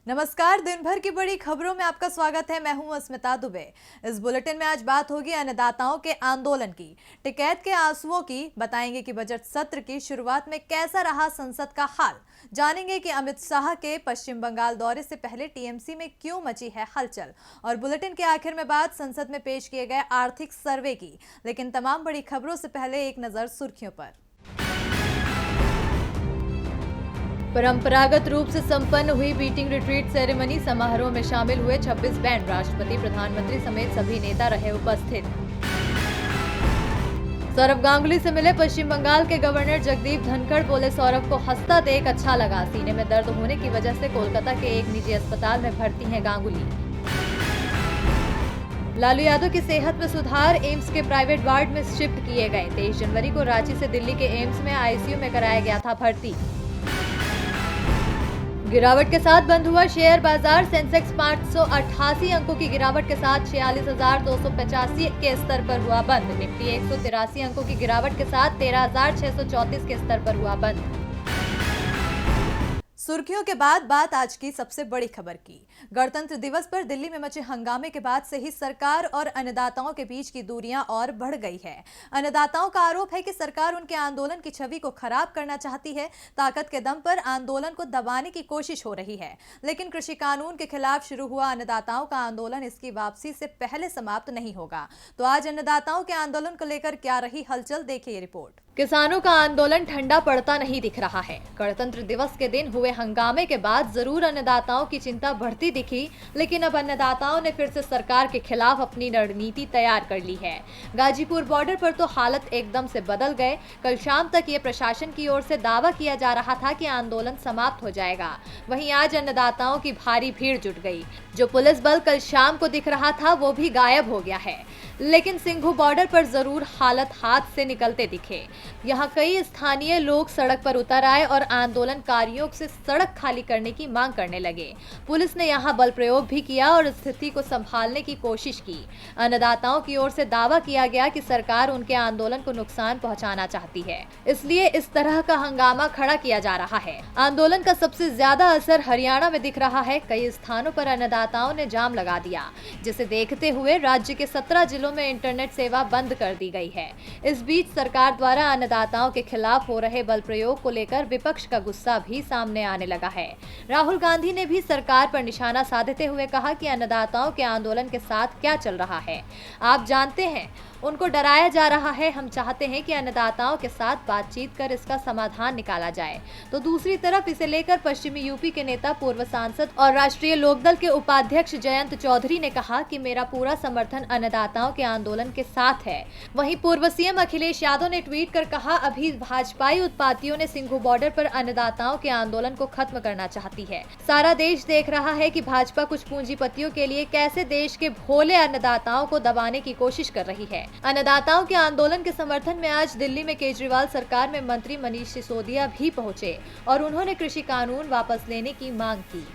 नमस्कार। दिन भर की बड़ी खबरों में आपका स्वागत है। मैं हूं अस्मिता दुबे। इस बुलेटिन में आज बात होगी अन्नदाताओं के आंदोलन की, टिकैत के आंसुओं की। बताएंगे कि बजट सत्र की शुरुआत में कैसा रहा संसद का हाल। जानेंगे कि अमित शाह के पश्चिम बंगाल दौरे से पहले टीएमसी में क्यों मची है हलचल। और बुलेटिन के आखिर में बात संसद में पेश किए गए आर्थिक सर्वे की। लेकिन तमाम बड़ी खबरों से पहले एक नजर सुर्खियों पर। परंपरागत रूप से संपन्न हुई बीटिंग रिट्रीट सेरेमनी समारोह में शामिल हुए 26 बैंड। राष्ट्रपति, प्रधानमंत्री समेत सभी नेता रहे उपस्थित। सौरव गांगुली से मिले पश्चिम बंगाल के गवर्नर जगदीप धनखड़। बोले, सौरव को हंसता देख अच्छा लगा। सीने में दर्द होने की वजह से कोलकाता के एक निजी अस्पताल में भर्ती हैं गांगुली। लालू यादव की सेहत में सुधार, एम्स के प्राइवेट वार्ड में शिफ्ट किए गए। 23 जनवरी को रांची से दिल्ली के एम्स में आईसीयू में कराया गया था भर्ती। गिरावट के साथ बंद हुआ शेयर बाजार। सेंसेक्स 588 अंकों की गिरावट के साथ 46,285 के स्तर पर हुआ बंद। निफ्टी 183 अंकों की गिरावट के साथ 13,634 के स्तर पर हुआ बंद। सुर्खियों के बाद बात आज की सबसे बड़ी खबर की। गणतंत्र दिवस पर दिल्ली में मचे हंगामे के बाद से ही सरकार और अन्नदाताओं के बीच की दूरियां और बढ़ गई है। अन्नदाताओं का आरोप है कि सरकार उनके आंदोलन की छवि को खराब करना चाहती है। ताकत के दम पर आंदोलन को दबाने की कोशिश हो रही है। लेकिन कृषि कानून के खिलाफ शुरू हुआ अन्नदाताओं का आंदोलन इसकी वापसी से पहले समाप्त नहीं होगा। तो आज अन्नदाताओं के आंदोलन को लेकर क्या रही हलचल, देखिए ये रिपोर्ट। किसानों का आंदोलन ठंडा पड़ता नहीं दिख रहा है। गणतंत्र दिवस के दिन हुए हंगामे के बाद जरूर अन्नदाताओं की चिंता बढ़ती दिखी, लेकिन अब अन्नदाताओं ने फिर से सरकार के खिलाफ अपनी रणनीति तैयार कर ली है। गाजीपुर बॉर्डर पर तो हालत एकदम से बदल गए। कल शाम तक ये प्रशासन की ओर से दावा किया जा रहा था कि आंदोलन समाप्त हो जाएगा। वहीं आज अन्नदाताओं की भारी भीड़ जुट गई। जो पुलिस बल कल शाम को दिख रहा था वो भी गायब हो गया है। लेकिन सिंघू बॉर्डर पर जरूर हालत हाथ से निकलते दिखे। यहाँ कई स्थानीय लोग सड़क पर उतर आए और आंदोलनकारियों से सड़क खाली करने की मांग करने लगे। पुलिस ने यहाँ बल प्रयोग भी किया और स्थिति को संभालने की कोशिश की। अन्नदाताओं की ओर से दावा किया गया कि सरकार उनके आंदोलन को नुकसान पहुंचाना चाहती है, इसलिए इस तरह का हंगामा खड़ा किया जा रहा है। आंदोलन का सबसे ज्यादा असर हरियाणा में दिख रहा है। कई स्थानों पर अन्नदाताओं ने जाम लगा दिया, जिसे देखते हुए राज्य के 17 जिलों में इंटरनेट सेवा बंद कर दी गई है। इस बीच सरकार द्वारा अन्नदाताओं के खिलाफ हो रहे बल प्रयोग को लेकर विपक्ष का गुस्सा भी सामने आने लगा है। राहुल गांधी ने भी सरकार पर निशाना साधते हुए कहा कि अन्नदाताओं के आंदोलन के साथ क्या चल रहा है आप जानते हैं, उनको डराया जा रहा है। हम चाहते हैं कि अन्नदाताओं के साथ बातचीत कर इसका समाधान निकाला जाए। तो दूसरी तरफ इसे लेकर पश्चिमी यूपी के नेता, पूर्व सांसद और राष्ट्रीय लोकदल के उपाध्यक्ष जयंत चौधरी ने कहा कि मेरा पूरा समर्थन अन्नदाताओं के आंदोलन के साथ है। वहीं पूर्व सीएम अखिलेश यादव ने ट्वीट कर कहा, अभी भाजपाई उत्पातियों ने सिंघू बॉर्डर पर अन्नदाताओं के आंदोलन को खत्म करना चाहती है। सारा देश देख रहा है कि भाजपा कुछ पूंजीपतियों के लिए कैसे देश के भोले अन्नदाताओं को दबाने की कोशिश कर रही है। अन्नदाताओं के आंदोलन के समर्थन में आज दिल्ली में केजरीवाल सरकार में मंत्री मनीष सिसोदिया भी पहुंचे और उन्होंने कृषि कानून वापस लेने की मांग की।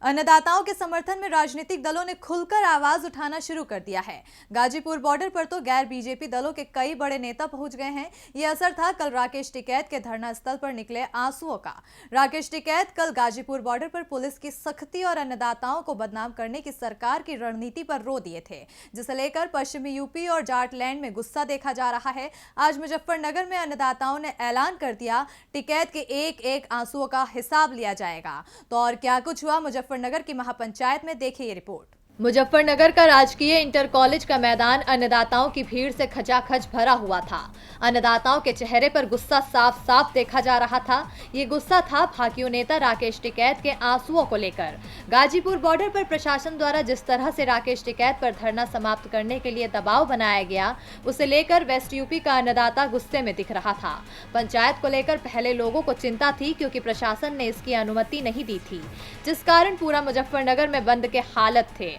अन्नदाताओं के समर्थन में राजनीतिक दलों ने खुलकर आवाज उठाना शुरू कर दिया है। गाजीपुर बॉर्डर पर तो गैर बीजेपी दलों के कई बड़े नेता पहुंच गए हैं। ये असर था कल राकेश टिकैत के धरना स्थल पर निकले आंसुओं का। राकेश टिकैत कल गाजीपुर बॉर्डर पर पुलिस की सख्ती और अन्नदाताओं को बदनाम करने की सरकार की रणनीति पर रो दिए थे, जिसे लेकर पश्चिमी यूपी और जाटलैंड में गुस्सा देखा जा रहा है। आज मुजफ्फरनगर में अन्नदाताओं ने ऐलान कर दिया, टिकैत के एक एक आंसुओं का हिसाब लिया जाएगा। तो और क्या कुछ हुआ मुजफ्फरनगर की महापंचायत में, देखिए ये रिपोर्ट। मुजफ्फरनगर का राजकीय इंटर कॉलेज का मैदान अन्नदाताओं की भीड़ से खचाखच भरा हुआ था। अन्नदाताओं के चेहरे पर गुस्सा साफ साफ देखा जा रहा था। ये गुस्सा था भाकियू नेता राकेश टिकैत के आंसुओं को लेकर। गाजीपुर बॉर्डर पर प्रशासन द्वारा जिस तरह से राकेश टिकैत पर धरना समाप्त करने के लिए दबाव बनाया गया, उसे लेकर वेस्ट यूपी का अन्नदाता गुस्से में दिख रहा था। पंचायत को लेकर पहले लोगों को चिंता थी, क्योंकि प्रशासन ने इसकी अनुमति नहीं दी थी, जिस कारण पूरा मुजफ्फरनगर में बंद के हालत थे।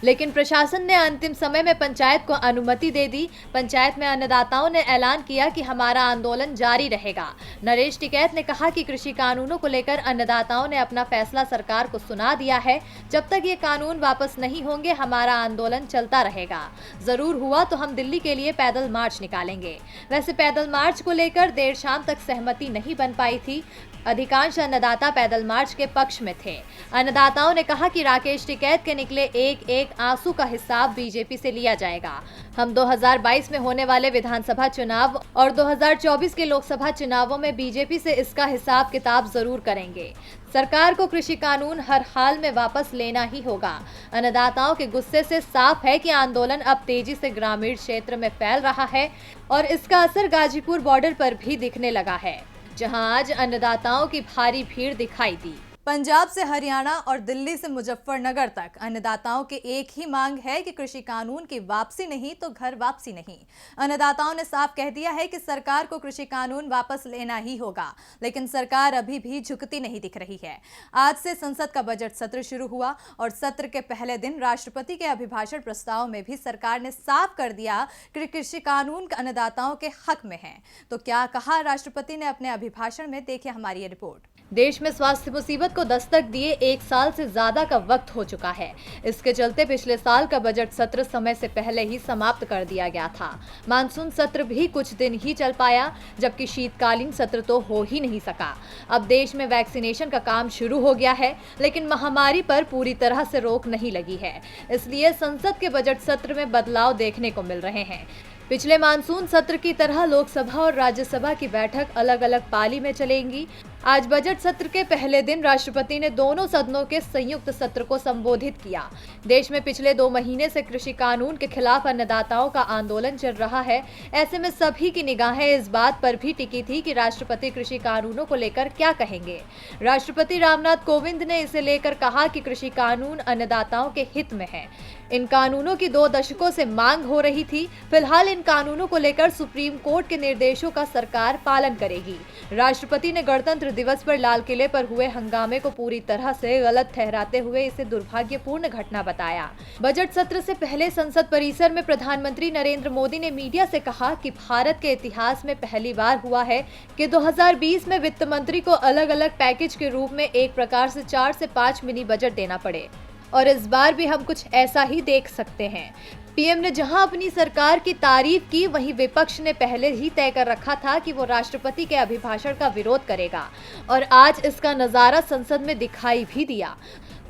लेकिन प्रशासन ने अंतिम समय में पंचायत को अनुमति दे दी। पंचायत में अन्नदाताओं ने ऐलान किया कि हमारा आंदोलन जारी रहेगा। नरेश टिकैत ने कहा कि कृषि कानूनों को लेकर अन्नदाताओं ने अपना फैसला सरकार को सुना दिया है। जब तक ये कानून वापस नहीं होंगे हमारा आंदोलन चलता रहेगा। जरूर हुआ तो हम दिल्ली के लिए पैदल मार्च निकालेंगे। वैसे पैदल मार्च को लेकर देर शाम तक सहमति नहीं बन पाई थी। अधिकांश अन्नदाता पैदल मार्च के पक्ष में थे। अन्नदाताओं ने कहा कि राकेश टिकैत के निकले एक एक आंसू का हिसाब बीजेपी से लिया जाएगा। हम 2022 में होने वाले विधानसभा चुनाव और 2024 के लोकसभा चुनावों में बीजेपी से इसका हिसाब किताब जरूर करेंगे। सरकार को कृषि कानून हर हाल में वापस लेना ही होगा। अन्नदाताओं के गुस्से से साफ है कि आंदोलन अब तेजी से ग्रामीण क्षेत्र में फैल रहा है और इसका असर गाजीपुर बॉर्डर पर भी दिखने लगा है, जहां आज अन्नदाताओं की भारी भीड़ दिखाई दी। पंजाब से हरियाणा और दिल्ली से मुजफ्फरनगर तक अन्नदाताओं की एक ही मांग है कि कृषि कानून की वापसी नहीं तो घर वापसी नहीं। अन्नदाताओं ने साफ कह दिया है कि सरकार को कृषि कानून वापस लेना ही होगा, लेकिन सरकार अभी भी झुकती नहीं दिख रही है। आज से संसद का बजट सत्र शुरू हुआ और सत्र के पहले दिन राष्ट्रपति के अभिभाषण प्रस्ताव में भी सरकार ने साफ कर दिया कि कृषि कानून अन्नदाताओं के हक में है। तो क्या कहा राष्ट्रपति ने अपने अभिभाषण में, देखिए हमारी ये रिपोर्ट। देश में स्वास्थ्य मुसीबत को दस्तक दिए 1 साल से ज्यादा का वक्त हो चुका है। इसके चलते पिछले साल का बजट सत्र समय से पहले ही समाप्त कर दिया गया था। मानसून सत्र भी कुछ दिन ही चल पाया, जबकि शीतकालीन सत्र तो हो ही नहीं सका। अब देश में वैक्सीनेशन का काम शुरू हो गया है, लेकिन महामारी पर पूरी तरह से रोक नहीं लगी है। इसलिए संसद के बजट सत्र में बदलाव देखने को मिल रहे हैं। पिछले मानसून सत्र की तरह लोकसभा और राज्यसभा की बैठक अलग अलग पाली में चलेंगी। आज बजट सत्र के पहले दिन राष्ट्रपति ने दोनों सदनों के संयुक्त सत्र को संबोधित किया। देश में पिछले 2 महीने से कृषि कानून के खिलाफ अन्नदाताओं का आंदोलन चल रहा है। ऐसे में सभी की निगाहें इस बात पर भी टिकी थी कि राष्ट्रपति कृषि कानूनों को लेकर क्या कहेंगे। राष्ट्रपति रामनाथ कोविंद ने इसे लेकर कहा कि कृषि कानून अन्नदाताओं के हित में है। इन कानूनों की 2 दशकों से मांग हो रही थी। फिलहाल इन कानूनों को लेकर सुप्रीम कोर्ट के निर्देशों का सरकार पालन करेगी। राष्ट्रपति ने गणतंत्र दिवस पर लाल किले पर हुए हंगामे को पूरी तरह से गलत ठहराते हुए इसे दुर्भाग्यपूर्ण घटना बताया। बजट सत्र से पहले संसद परिसर में प्रधानमंत्री नरेंद्र मोदी ने मीडिया से कहा कि भारत के इतिहास में पहली बार हुआ है कि 2020 में वित्त मंत्री को अलग अलग पैकेज के रूप में एक प्रकार से 4 से 5 मिनी बजट देना पड़े, और इस बार भी हम कुछ ऐसा ही देख सकते हैं। पीएम ने जहां अपनी सरकार की तारीफ की, वहीं विपक्ष ने पहले ही तय कर रखा था कि वो राष्ट्रपति के अभिभाषण का विरोध करेगा, और आज इसका नजारा संसद में दिखाई भी दिया।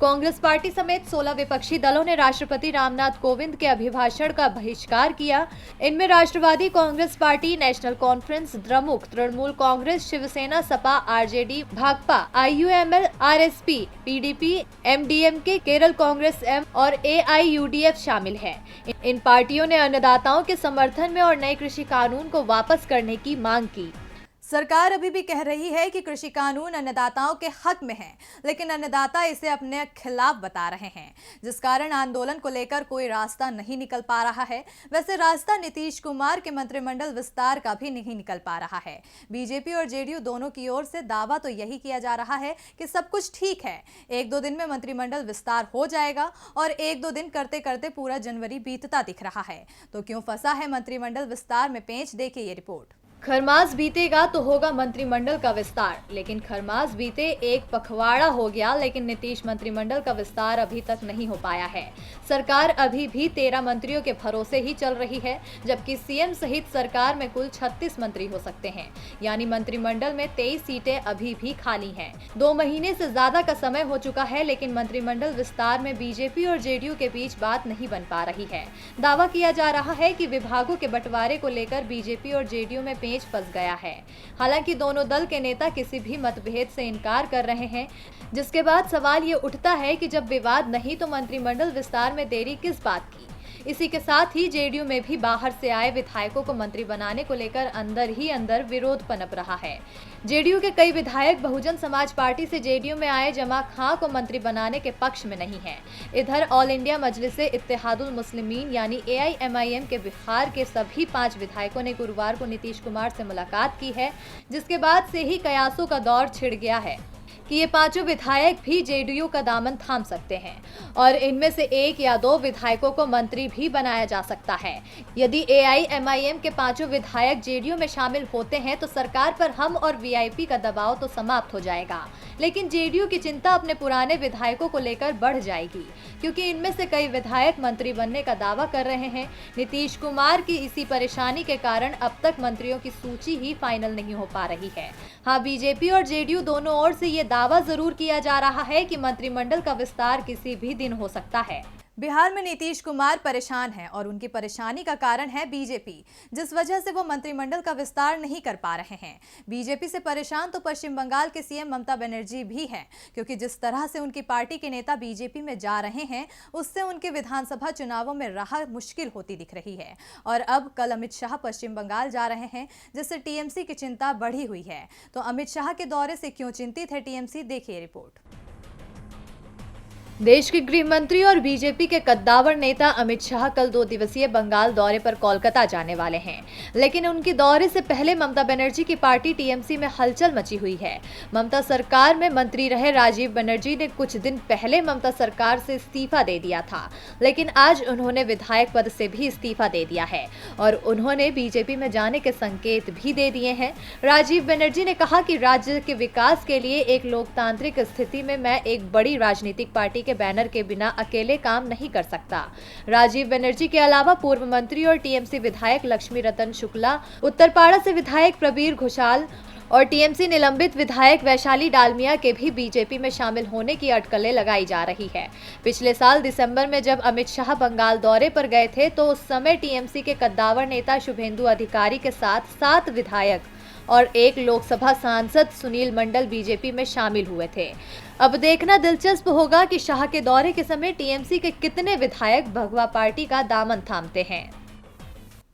कांग्रेस पार्टी समेत 16 विपक्षी दलों ने राष्ट्रपति रामनाथ कोविंद के अभिभाषण का बहिष्कार किया। इनमें Rashtravadi Congress party, National Conference, Dramuk, Trinamool Congress, Shiv Sena, Sapa, RJD, Bhakpa, IUML, RSP, PDP, MDMK, Kerala Congress M और एआईयूडीएफ शामिल है। इन पार्टियों ने अन्नदाताओं के समर्थन में और नए कृषि कानून को वापस करने की मांग की। सरकार अभी भी कह रही है कि कृषि कानून अन्नदाताओं के हक में है, लेकिन अन्नदाता इसे अपने खिलाफ बता रहे हैं, जिस कारण आंदोलन को लेकर कोई रास्ता नहीं निकल पा रहा है। वैसे रास्ता नीतीश कुमार के मंत्रिमंडल विस्तार का भी नहीं निकल पा रहा है। बीजेपी और जेडीयू दोनों की ओर से दावा तो यही किया जा रहा है कि सब कुछ ठीक है, 1-2 दिन में मंत्रिमंडल विस्तार हो जाएगा, और 1-2 दिन करते करते पूरा जनवरी बीतता दिख रहा है। तो क्यों फंसा है मंत्रिमंडल विस्तार में पेंच, देखिए ये रिपोर्ट। खरमास बीतेगा तो होगा मंत्रिमंडल का विस्तार, लेकिन खरमास बीते एक पखवाड़ा हो गया, लेकिन नीतीश मंत्रिमंडल का विस्तार अभी तक नहीं हो पाया है। सरकार अभी भी 13 मंत्रियों के भरोसे ही चल रही है, जबकि सीएम सहित सरकार में कुल 36 मंत्री हो सकते हैं, यानी मंत्रिमंडल में 23 सीटें अभी भी खाली हैं। 2 महीने से ज्यादा का समय हो चुका है, लेकिन मंत्रिमंडल विस्तार में बीजेपी और जेडीयू के बीच बात नहीं बन पा रही है। दावा किया जा रहा है कि विभागों के बंटवारे को लेकर बीजेपी और जेडीयू में फंस गया है। हालांकि दोनों दल के नेता किसी भी मतभेद से इनकार कर रहे हैं, जिसके बाद सवाल ये उठता है कि जब विवाद नहीं तो मंत्रिमंडल विस्तार में देरी किस बात की। इसी के साथ ही जेडीयू में भी बाहर से आए विधायकों को मंत्री बनाने को लेकर अंदर ही अंदर विरोध पनप रहा है। जेडीयू के कई विधायक बहुजन समाज पार्टी से जेडीयू में आए जमा खां को मंत्री बनाने के पक्ष में नहीं है। इधर ऑल इंडिया मजलिसे इत्तेहादुल मुस्लिमीन यानी एआईएमआईएम के बिहार के सभी 5 विधायकों ने गुरुवार को नीतीश कुमार से मुलाकात की है, जिसके बाद से ही कयासों का दौर छिड़ गया है। कि ये पांचों विधायक भी जेडीयू का दामन थाम सकते हैं और इनमें से एक या दो विधायकों को मंत्री भी बनाया जा सकता है। यदि एआईएमआईएम के पांचों विधायक जेडीयू में शामिल होते हैं तो सरकार पर हम और वीआईपी का दबाव तो समाप्त हो जाएगा, लेकिन जेडीयू की चिंता अपने पुराने विधायकों को लेकर बढ़ जाएगी, क्योंकि इनमें से कई विधायक मंत्री बनने का दावा कर रहे हैं। नीतीश कुमार की इसी परेशानी के कारण अब तक मंत्रियों की सूची ही फाइनल नहीं हो पा रही है। हाँ, बीजेपी और जेडीयू दोनों ओर से ये दावा जरूर किया जा रहा है कि मंत्रिमंडल का विस्तार किसी भी दिन हो सकता है। बिहार में नीतीश कुमार परेशान हैं और उनकी परेशानी का कारण है बीजेपी, जिस वजह से वो मंत्रिमंडल का विस्तार नहीं कर पा रहे हैं। बीजेपी से परेशान तो पश्चिम बंगाल के सीएम ममता बनर्जी भी हैं, क्योंकि जिस तरह से उनकी पार्टी के नेता बीजेपी में जा रहे हैं उससे उनके विधानसभा चुनावों में राह मुश्किल होती दिख रही है। और अब कल अमित शाह पश्चिम बंगाल जा रहे हैं, जिससे टीएमसी की चिंता बढ़ी हुई है। तो अमित शाह के दौरे से क्यों चिंतित है टीएमसी, देखिए रिपोर्ट। देश के गृह मंत्री और बीजेपी के कद्दावर नेता अमित शाह कल 2 दिवसीय बंगाल दौरे पर कोलकाता जाने वाले हैं, लेकिन उनके दौरे से पहले ममता बनर्जी की पार्टी टीएमसी में हलचल मची हुई है। ममता सरकार में मंत्री रहे राजीव बनर्जी ने कुछ दिन पहले ममता सरकार से इस्तीफा दे दिया था, लेकिन आज उन्होंने विधायक पद से भी इस्तीफा दे दिया है और उन्होंने बीजेपी में जाने के संकेत भी दे दिए हैं। राजीव बनर्जी ने कहा कि राज्य के विकास के लिए एक लोकतांत्रिक स्थिति में मैं एक बड़ी राजनीतिक पार्टी के बैनर के बिना अकेले काम नहीं कर सकता। राजीव बनर्जी के अलावा पूर्व मंत्री और टीएमसी विधायक लक्ष्मी रतन शुक्ला, उत्तरपाड़ा से विधायक प्रबीर घोषाल और टीएमसी निलंबित विधायक वैशाली डालमिया के भी बीजेपी में शामिल होने की अटकलें लगाई जा रही है। पिछले साल दिसंबर में जब अमित शाह बंगाल दौरे पर गए थे तो उस समय टीएमसी के कद्दावर नेता शुभेंदु अधिकारी के साथ 7 विधायक और 1 लोकसभा सांसद सुनील मंडल बीजेपी में शामिल हुए थे। अब देखना दिलचस्प होगा कि शाह के दौरे के समय टीएमसी के कितने विधायक भगवा पार्टी का दामन थामते हैं।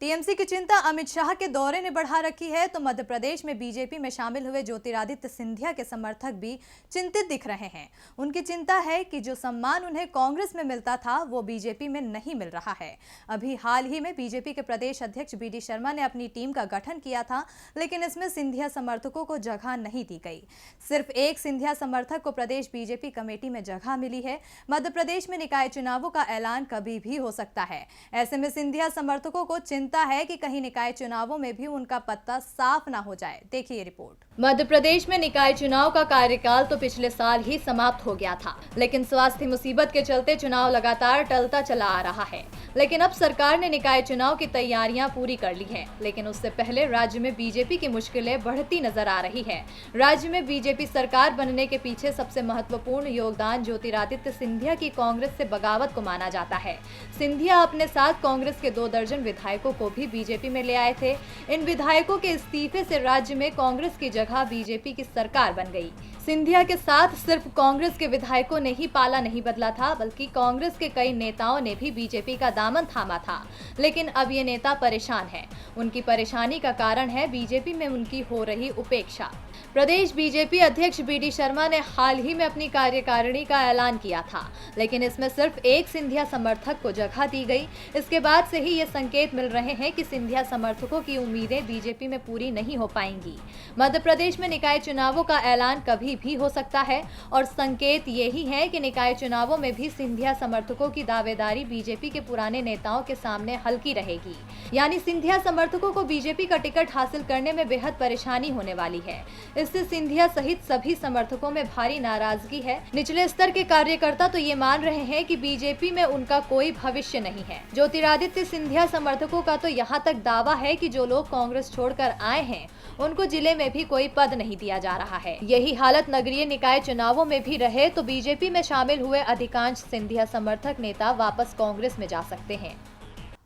टीएमसी की चिंता अमित शाह के दौरे ने बढ़ा रखी है तो मध्य प्रदेश में बीजेपी में शामिल हुए ज्योतिरादित्य सिंधिया के समर्थक भी चिंतित दिख रहे हैं। उनकी चिंता है कि जो सम्मान उन्हें कांग्रेस में मिलता था वो बीजेपी में नहीं मिल रहा है। अभी हाल ही में बीजेपी के प्रदेश अध्यक्ष बीडी शर्मा ने अपनी टीम का गठन किया था, लेकिन इसमें सिंधिया समर्थकों को जगह नहीं दी गई। सिर्फ एक सिंधिया समर्थक को प्रदेश बीजेपी कमेटी में जगह मिली है। मध्य प्रदेश में निकाय चुनावों का ऐलान कभी भी हो सकता है। ऐसे में सिंधिया समर्थकों को चिंता है कि कहीं निकाय चुनावों में भी उनका पत्ता साफ ना हो जाए। देखिए रिपोर्ट। मध्य प्रदेश में निकाय चुनाव का कार्यकाल तो पिछले साल ही समाप्त हो गया था, लेकिन स्वास्थ्य मुसीबत के चलते चुनाव लगातार टलता चला आ रहा है। लेकिन अब सरकार ने निकाय चुनाव की तैयारियां पूरी कर ली हैं, लेकिन उससे पहले राज्य में बीजेपी की मुश्किलें बढ़ती नजर आ रही है। राज्य में बीजेपी सरकार बनने के पीछे सबसे महत्वपूर्ण योगदान ज्योतिरादित्य सिंधिया की कांग्रेस से बगावत को माना जाता है। सिंधिया अपने साथ कांग्रेस के 2 दर्जन विधायकों को भी बीजेपी में ले आए थे। इन विधायकों के इस्तीफे से राज्य में कांग्रेस की जगह बीजेपी की सरकार बन गई। सिंधिया के साथ सिर्फ कांग्रेस के विधायकों ने ही पाला नहीं बदला था, बल्कि कांग्रेस के कई नेताओं ने भी बीजेपी का दामन थामा था। लेकिन अब ये नेता परेशान हैं। उनकी परेशानी का कारण है बीजेपी में उनकी हो रही उपेक्षा। प्रदेश बीजेपी अध्यक्ष बीडी शर्मा ने हाल ही में अपनी कार्यकारिणी का ऐलान किया था, लेकिन इसमें सिर्फ एक सिंधिया समर्थक को जगह दी गई। इसके बाद से ही ये संकेत मिल रहे हैं कि सिंधिया समर्थकों की उम्मीदें बीजेपी में पूरी नहीं हो पाएंगी। मध्य प्रदेश में निकाय चुनावों का ऐलान कभी भी हो सकता है और संकेत यही है कि निकाय चुनावों में भी सिंधिया समर्थकों की दावेदारी बीजेपी के पुराने नेताओं के सामने हल्की रहेगी। यानी सिंधिया समर्थकों को बीजेपी का टिकट हासिल करने में बेहद परेशानी होने वाली है। इससे सिंधिया सहित सभी समर्थकों में भारी नाराजगी है। निचले स्तर के कार्यकर्ता तो ये मान रहे हैं कि बीजेपी में उनका कोई भविष्य नहीं है। ज्योतिरादित्य सिंधिया समर्थकों का तो यहाँ तक दावा है कि जो लोग कांग्रेस छोड़कर आए हैं उनको जिले में भी कोई पद नहीं दिया जा रहा है। यही हालत नगरीय निकाय चुनावों में भी रहे तो बीजेपी में शामिल हुए अधिकांश सिंधिया समर्थक नेता वापस कांग्रेस में जा सकते हैं।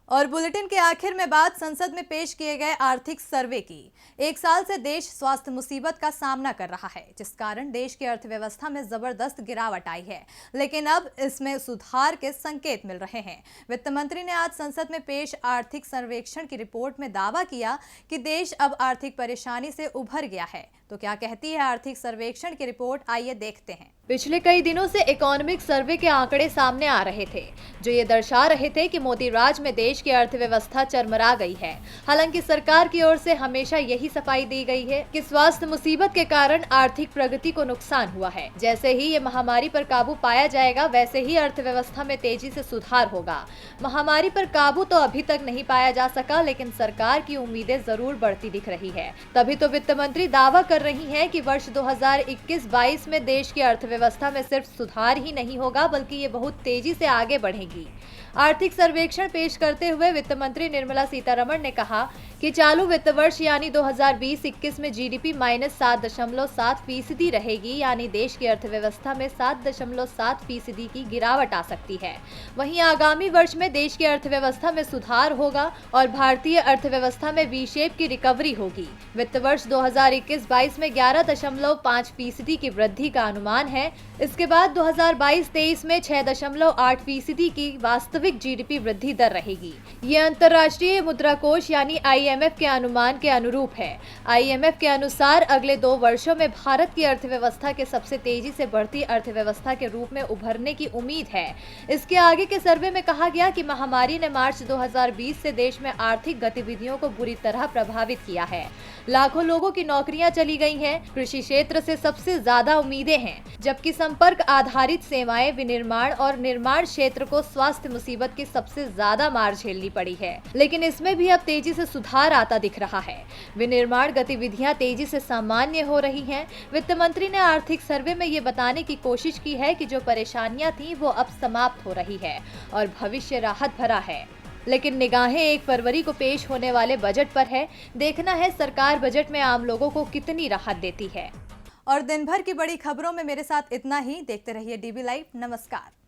और बुलेटिन के आखिर में बात संसद में पेश किए गए आर्थिक सर्वे की। 1 साल से देश स्वास्थ्य मुसीबत का सामना कर रहा है, जिस कारण देश की अर्थव्यवस्था में जबरदस्त गिरावट आई है, लेकिन अब इसमें सुधार के संकेत मिल रहे हैं। वित्त मंत्री ने आज संसद में पेश आर्थिक सर्वेक्षण की रिपोर्ट में दावा किया कि देश अब आर्थिक परेशानी से उभर गया है। तो क्या कहती है आर्थिक सर्वेक्षण की रिपोर्ट, आइए देखते हैं। पिछले कई दिनों से इकोनॉमिक सर्वे के आंकड़े सामने आ रहे थे, जो ये दर्शा रहे थे कि मोदी राज में देश की अर्थव्यवस्था चरमरा गई है। हालांकि सरकार की ओर से हमेशा यही सफाई दी गई है कि स्वास्थ्य मुसीबत के कारण आर्थिक प्रगति को नुकसान हुआ है। जैसे ही ये महामारी पर काबू पाया जाएगा, वैसे ही अर्थव्यवस्था में तेजी से सुधार होगा। महामारी पर काबू तो अभी तक नहीं पाया जा सका, लेकिन सरकार की उम्मीदें जरूर बढ़ती दिख रही है। तभी तो वित्त मंत्री दावा कर रही है कि वर्ष 2021-22 में देश की अर्थव्यवस्था में सिर्फ सुधार ही नहीं होगा, बल्कि ये बहुत तेजी से आगे बढ़ेगी। आर्थिक सर्वेक्षण पेश करते हुए वित्त मंत्री निर्मला सीतारमण ने कहा कि चालू वित्त वर्ष यानी 2020-21 में जीडीपी -7.7% रहेगी, यानी देश की अर्थव्यवस्था में 7.7% की गिरावट आ सकती है। वहीं आगामी वर्ष में देश की अर्थव्यवस्था में सुधार होगा और भारतीय अर्थव्यवस्था में वी शेप की रिकवरी होगी। वित्त वर्ष 2021-22 में 11.5% की वृद्धि का अनुमान है। इसके बाद 2022-23 में 6.8% की वास्तविक जीडीपी वृद्धि दर रहेगी। ये अंतर्राष्ट्रीय मुद्रा कोष यानी आईएमएफ के अनुमान के अनुरूप है। आईएमएफ के अनुसार अगले 2 वर्षों में भारत की अर्थव्यवस्था के सबसे तेजी से बढ़ती अर्थव्यवस्था के रूप में उभरने की उम्मीद है। इसके आगे के सर्वे में कहा गया कि महामारी ने मार्च 2020 से देश में आर्थिक गतिविधियों को बुरी तरह प्रभावित किया है। लाखों लोगों की नौकरियां चली गई हैं। कृषि क्षेत्र से सबसे ज्यादा उम्मीदें हैं, जबकि संपर्क आधारित सेवाएं, विनिर्माण और निर्माण क्षेत्र को स्वास्थ्य मुसीबत की सबसे ज्यादा मार झेलनी पड़ी है। लेकिन इसमें भी अब तेजी से सुधार आता दिख रहा है। विनिर्माण गतिविधियां तेजी से सामान्य हो रही हैं। वित्त मंत्री ने आर्थिक सर्वे में ये बताने की कोशिश की है कि जो परेशानियां थी वो अब समाप्त हो रही है और भविष्य राहत भरा है। लेकिन निगाहें 1 फरवरी को पेश होने वाले बजट पर है। देखना है सरकार बजट में आम लोगों को कितनी राहत देती है। और दिन भर की बड़ी खबरों में मेरे साथ इतना ही। देखते रहिए डीबी लाइव। नमस्कार।